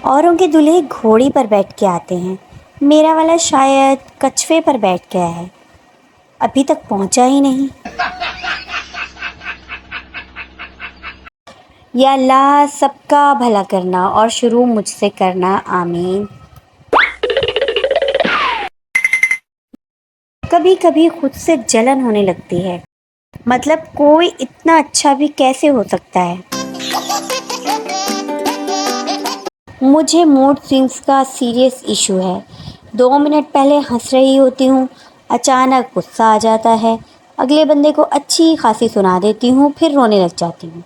اوروں کے دلہے گھوڑی پر بیٹھ کے آتے ہیں، میرا والا شاید کچھوے پر بیٹھ گیا ہے، ابھی تک پہنچا ہی نہیں۔ یا اللہ سب کا بھلا کرنا اور شروع مجھ سے کرنا، آمین۔ کبھی کبھی خود سے جلن ہونے لگتی ہے، مطلب کوئی اتنا اچھا بھی کیسے ہو سکتا ہے۔ مجھے موڈ سوئنگز کا سیریس ایشو ہے، 2 منٹ پہلے ہنس رہی ہوتی ہوں، اچانک غصہ آ جاتا ہے، اگلے بندے کو اچھی خاصی سنا دیتی ہوں، پھر رونے لگ جاتی ہوں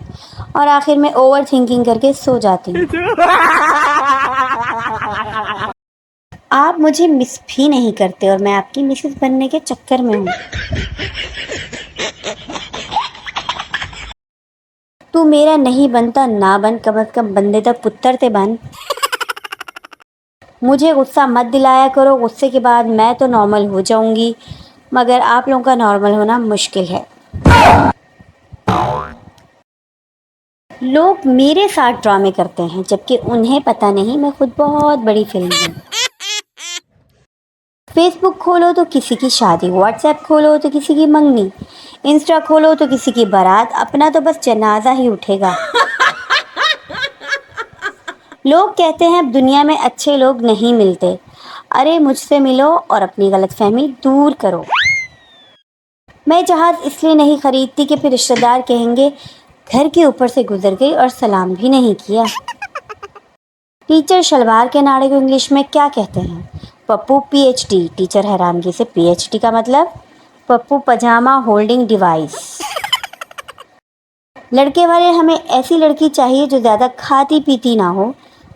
اور آخر میں اوور تھنکنگ کر کے سو جاتی ہوں۔ آپ مجھے مس بھی نہیں کرتے اور میں آپ کی مسز بننے کے چکر میں ہوں۔ تو میرا نہیں بنتا نہ بن، کم از کم بندے تک پتر تے بن۔ مجھے غصہ مت دلایا کرو، غصے کے بعد میں تو نارمل ہو جاؤں گی، مگر آپ لوگوں کا نارمل ہونا مشکل ہے۔ لوگ میرے ساتھ ڈرامے کرتے ہیں جبکہ انہیں پتہ نہیں میں خود بہت بڑی فلم ہوں۔ فیس بک کھولو تو کسی کی شادی، واٹس ایپ کھولو تو کسی کی منگنی، انسٹا کھولو تو کسی کی بارات، اپنا تو بس جنازہ ہی اٹھے گا۔ لوگ کہتے ہیں اب دنیا میں اچھے لوگ نہیں ملتے، ارے مجھ سے ملو اور اپنی غلط فہمی دور کرو۔ میں جہاز اس لیے نہیں خریدتی کہ پھر رشتہ دار کہیں گے گھر کے اوپر سے گزر گئی اور سلام بھی نہیں کیا۔ ٹیچر شلوار کے ناڑے کو انگلش میں کیا کہتے ہیں؟ Pappu P H D. Teacher حیرانگی سے پی ایچ ڈی کا مطلب؟ Pappu pajama holding device. لڑکے والے ہمیں ایسی لڑکی چاہیے جو زیادہ کھاتی پیتی نہ ہو،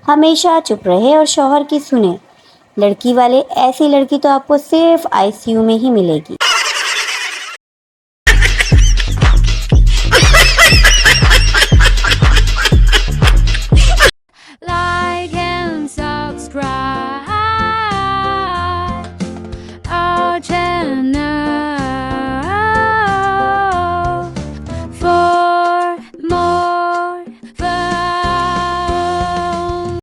ہمیشہ چپ رہے اور شوہر کی سنے۔ لڑکی والے ایسی لڑکی تو آپ کو صرف ICU میں ہی ملے گی۔